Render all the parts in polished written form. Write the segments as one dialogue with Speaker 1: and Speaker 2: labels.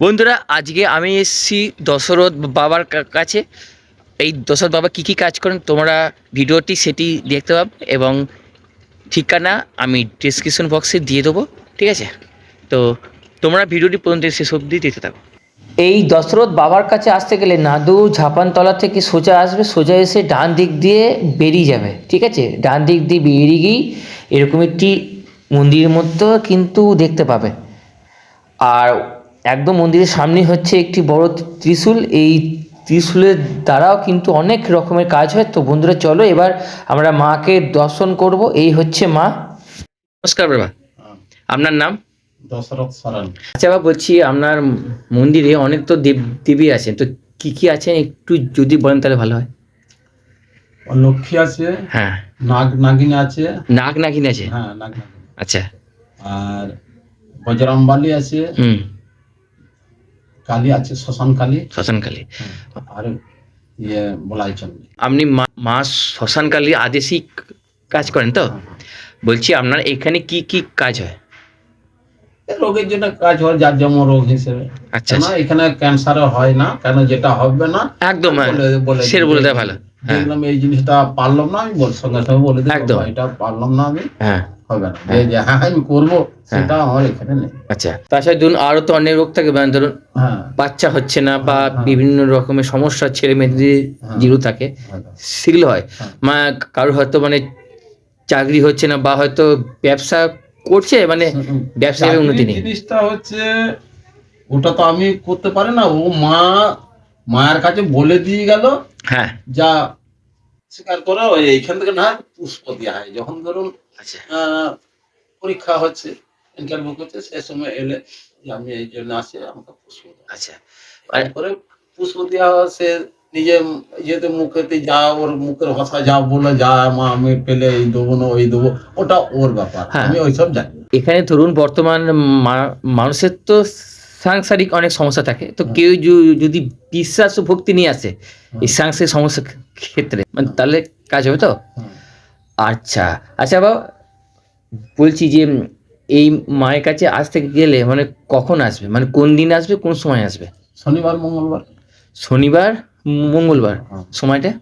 Speaker 1: বন্ধুরা, আজকে আমি এসেছি দশরথ বাবার কাছে। এই দশরথ বাবা কী কী কাজ করেন তোমরা ভিডিওটি সেটি দেখতে পাবে, এবং ঠিকানা আমি ডিসক্রিপশন বক্সে দিয়ে দেবো। ঠিক আছে, তো তোমরা ভিডিওটি পর্যন্ত শেষ অবধি দেখতে থাকো। এই দশরথ বাবার কাছে আসতে গেলে নাদু ঝাপানতলা থেকে সোজা আসবে, সোজা এসে ডান দিক দিয়ে বেরিয়ে যাবে। ঠিক আছে, ডান দিক দিয়ে বেরিয়ে গিয়েই এরকম একটি মন্দিরের মতো কিন্তু দেখতে পাবে। আর একদম মন্দিরের সামনে হচ্ছে একটি বড় ত্রিশূল। এই ত্রিশূলের দ্বারাও কিন্তু অনেক রকমের কাজ হয়। তো বন্ধুরা, চলো এবার আমরা মাকে দর্শন করব। এই হচ্ছে মা। নমস্কার বাবা, আপনার নাম?
Speaker 2: দশরথ সরেন।
Speaker 1: আচ্ছা বাবা, বলছি আপনার মন্দিরে অনেক তো দেব দেবী আছেন, তো কি কি আছেন একটু যদি বলেন তাহলে ভালো হয়।
Speaker 2: লক্ষ্মী আছে,
Speaker 1: হ্যাঁ।
Speaker 2: নাগ নাগিনী আছে।
Speaker 1: নাগ নাগিন আছে?
Speaker 2: হ্যাঁ, নাগ নাগিনী।
Speaker 1: আচ্ছা।
Speaker 2: আর বজরংবলী আছে,
Speaker 1: হুম।
Speaker 2: কালী আছে, শ্মশান কালী।
Speaker 1: শ্মশানকালী।
Speaker 2: আর ইয়ে বলাই চন্ডী।
Speaker 1: আপনি মা শ্মশানকালী আদেশিক কাজ করেন তো? বলছি আপনার এখানে কি কি কাজ হয়?
Speaker 2: রোগের জন্য কাজ হয়, যার যেমন রোগ হিসেবে।
Speaker 1: আচ্ছা,
Speaker 2: না, এখানে ক্যান্সারে হয় না, কেন যেটা হবে না
Speaker 1: একদম
Speaker 2: সেটা
Speaker 1: বলে দেওয়া ভালো। হ্যাঁ,
Speaker 2: দেখলাম এই জিনিসটা পারলাম না, আমি সঙ্গে সঙ্গে বলে দিই
Speaker 1: একদম।
Speaker 2: এটা পারলাম না আমি,
Speaker 1: হ্যাঁ
Speaker 2: হবে না।
Speaker 1: হ্যাঁ।
Speaker 2: যে হ্যাঁ আমি করবো সেটা আমার এখানে নেই।
Speaker 1: আচ্ছা, তাছাড়া ধরুন আরও তো অনেক রোগ থাকে, মানে ধরুন
Speaker 2: হ্যাঁ,
Speaker 1: বাচ্চা হচ্ছে না বা
Speaker 2: হ্যাঁ, হ্যাঁ।
Speaker 1: বিভিন্ন রকমের সমস্যা ছেলে মেয়েদের
Speaker 2: হ্যাঁ।
Speaker 1: যেগুলো থাকে
Speaker 2: হ্যাঁ।
Speaker 1: সেগুলো হয়।
Speaker 2: হ্যাঁ।
Speaker 1: কারোর হয়তো মানে চাকরি হচ্ছে না, বা হয়তো ব্যবসা করছে, মানে ব্যবসা উন্নতি নেই।
Speaker 2: জিনিসটা হচ্ছে ওটা তো আমি করতে পারি না, ও মায়ের কাছে বলে দিয়ে গেল।
Speaker 1: হ্যাঁ।
Speaker 2: যা স্বীকার করো, এইখান থেকে না পুষ্প দেওয়া হয়। যখন ধরুন
Speaker 1: আচ্ছা
Speaker 2: পরীক্ষা হচ্ছে, ইন্টারভিউ করছে, সে সময় এলে যে আমি এই জন্য আসি, আমাকে পুষ্প দাও।
Speaker 1: আচ্ছা।
Speaker 2: তারপরে পুষ্প দেওয়া সে নিজে ইয়েতে মুখেতে যা ওর মুখের ভাষা যা বলে, যা মা আমি পেলে এই দেবো না ওই দেবো, ওটা ওর ব্যাপার।
Speaker 1: হ্যাঁ।
Speaker 2: আমি ওইসব জানি।
Speaker 1: এখানে ধরুন বর্তমান মানুষের তো সাংসারিক অনেক সমস্যা থাকে, তো কেউ যদি বিশ্বাস ও ভক্তি নিয়ে আসে এই সাংসারিক সমস্যার ক্ষেত্রে, মানে তাহলে কাজ হবে তো? আচ্ছা আচ্ছা বাবা, বলছি যে এই মায়ের কাছে আসতে গেলে মানে কখন আসবে, মানে কোন দিন আসবে, কোন সময় আসবে?
Speaker 2: শনিবার মঙ্গলবার।
Speaker 1: শনিবার মঙ্গলবার। সময়টা?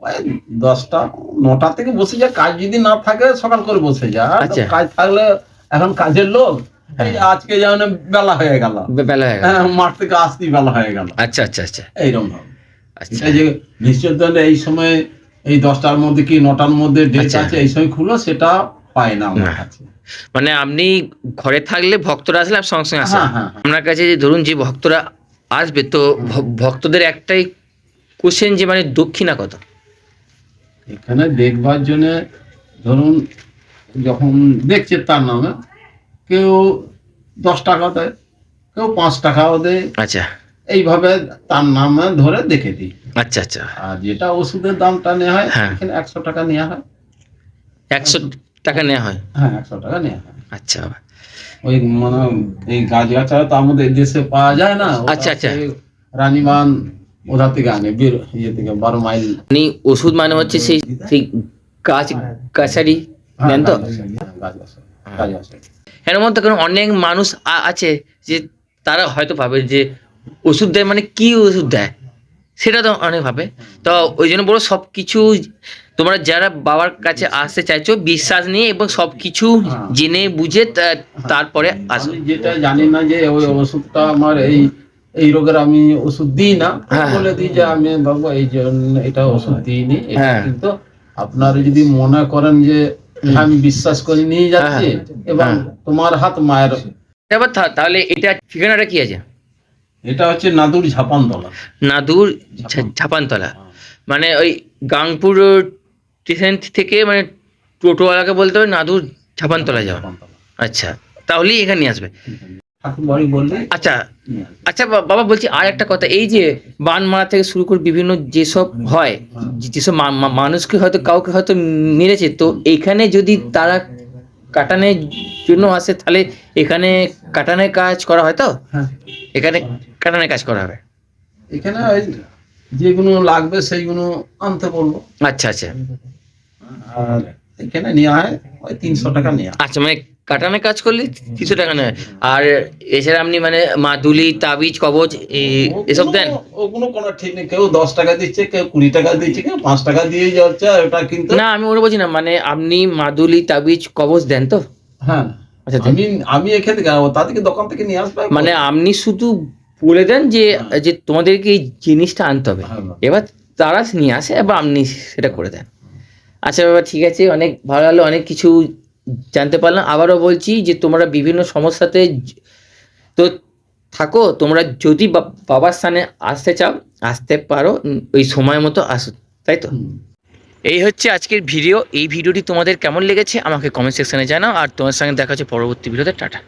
Speaker 2: ওই 10টা 9টা থেকে বসে যা, কাজ যদি না থাকে সকাল করে বসে যা।
Speaker 1: আচ্ছা।
Speaker 2: কাজ থাকলে এখন কাজের লোক, এই আজকে যেমন বেলা হয়ে গেল,
Speaker 1: বেলা হয়ে গেল,
Speaker 2: মাঠ থেকে আসতেই বেলা হয়ে গেল।
Speaker 1: আচ্ছা আচ্ছা আচ্ছা।
Speaker 2: এইরকম ভাবে
Speaker 1: আচ্ছা।
Speaker 2: এটা যে নিশ্চয় এই সময় এই 10টার মধ্যে কি 9টার মধ্যে ডেট
Speaker 1: আচ্ছা।
Speaker 2: আছে, এই সময় খুলো, সেটা পায় না আমার কাছে।
Speaker 1: মানে আপনি ঘরে থাকলে ভক্তরা আসলে সঙ্গে সঙ্গে আসে।
Speaker 2: হ্যাঁ, হ্যাঁ, হ্যাঁ।
Speaker 1: আপনার কাছে যে ধরুন যে ভক্তরা আসবে, তো ভক্তদের একটাই কোশ্চেন যে মানে দক্ষিণা কত?
Speaker 2: এখানে দেখবার জন্য ধরুন যখন দেখছে তার নামে কেউ 10 টাকা দেয়, কেউ 5 টাকাও দেয়।
Speaker 1: আচ্ছা
Speaker 2: এইভাবে তার নামে ধরে দেখে দিই।
Speaker 1: আচ্ছা আচ্ছা।
Speaker 2: আর যেটা ওষুধের দামটা নেওয়া হয়,
Speaker 1: হ্যাঁ।
Speaker 2: এখানে 100 টাকা নেওয়া হয়।
Speaker 1: 100 টাকা নেওয়া হয়?
Speaker 2: হ্যাঁ, 100 টাকা নেওয়া হয়।
Speaker 1: আচ্ছা
Speaker 2: ওই মানে এই গাছগাছারা তো আমাদের দেশে পাওয়া যায় না। ওটা
Speaker 1: আচ্ছা আচ্ছা।
Speaker 2: সেই রানীবান ওরা থেকে আনে, ইয়ে থেকে 12 মাইল।
Speaker 1: মানে ওষুধ মানে হচ্ছে সেই সেই গাছ গাছারি নেন তো? এর মধ্যে কারণ অনেক মানুষ আছে যে তারা হয়তো ভাবে যে ওষুধ দেয় মানে কি ওষুধ দেয়, সেটা তো অনেক ভাবে। তো ওই জন্য বলো সব কিছু তোমরা যারা বাবার কাছে আসতে চাইছো বিশ্বাস নিয়ে এবং সব কিছু জেনে বুঝে তারপরে আসো।
Speaker 2: আমি যেটা জানি না যে ওই ওষুধটা আমার এই রোগের আমি ওষুধ দিই না,
Speaker 1: হ্যাঁ।
Speaker 2: বলে দিই যে আমি বাবু এই জন্য এটা ওষুধ দিইনি। এটা
Speaker 1: হ্যাঁ।
Speaker 2: কিন্তু আপনারা যদি মনে করেন যে আমি বিশ্বাস করে নিয়ে যাচ্ছি এবং তোমার হাত মায়ের।
Speaker 1: এবার তাহলে এটা ঠিকানাটা কি আছে?
Speaker 2: এটা হচ্ছে নাদুর ঝাপানতলা।
Speaker 1: নাদুর ঝাপানতলা, মানে ওই গাংপুর স্টেশন থেকে মানে টোটোওয়ালাকে বলতে হবে নাদুর ঝাপানতলা যাও। আচ্ছা, তাহলেই এখানে নিয়ে আসবে।
Speaker 2: ঠাকুরবাড়ি বললে।
Speaker 1: আচ্ছা আচ্ছা বাবা, বলছি আর একটা কথা, এই যে বান মারা থেকে শুরু করে বিভিন্ন যেসব হয়, যেসব মানুষকে হয়তো কাউকে হয়তো মেরেছে, তো এইখানে যদি তারা কাটানোর জন্য আসে তাহলে এখানে কাটানোর কাজ করা হয় তো?
Speaker 2: হ্যাঁ,
Speaker 1: এখানে কাটানোর কাজ করা হবে।
Speaker 2: এখানে ওই যেগুলো লাগবে সেইগুলো আনতে বলবো।
Speaker 1: আচ্ছা আচ্ছা।
Speaker 2: আর এখানে নেওয়া হয় ওই 300 টাকা নেওয়া।
Speaker 1: আচ্ছা, মানে কাটানে কাজ করলে 300 টাকা নেয়। আর এছাড়া আপনি মানে মাদুলি, তাবিজ, কবচ এসব দেন?
Speaker 2: ওগুলো কোনো ঠিক নেই, কেউ 10 টাকা দিচ্ছে, কেউ 20 টাকা দিচ্ছে, কেউ 5 টাকা দিয়ে যাচ্ছে, আর ওটা কিন্তু
Speaker 1: না আমি ওটা বলছি না, মানে আপনি মাদুলি, তাবিজ, কবচ দেন তো?
Speaker 2: হ্যাঁ।
Speaker 1: আচ্ছা
Speaker 2: আমি আমি এখান থেকে তাদেরকে দোকান থেকে নিয়ে আসবে।
Speaker 1: মানে আপনি শুধু বলে দেন যে যে তোমাদেরকে এই জিনিসটা আনতে হবে,
Speaker 2: হ্যাঁ।
Speaker 1: এবার তারা নিয়ে আসে, এবার আপনি সেটা করে দেন। আচ্ছা বাবা, ঠিক আছে, অনেক ভালো লাগলো, অনেক কিছু জানতে পারলাম। আবারও বলছি যে তোমরা বিভিন্ন সমস্যাতে তো থাকো, তোমরা যদি বাবার স্থানে আসতে চাও আসতে পারো, ওই সময় মতো আসো, তাই তো?
Speaker 2: হুম।
Speaker 1: এই হচ্ছে আজকের ভিডিও। এই ভিডিওটি তোমাদের কেমন লেগেছে আমাকে কমেন্ট সেকশনে জানাও, আর তোমার সঙ্গে দেখা হচ্ছে পরবর্তী ভিডিওতে। টাটা।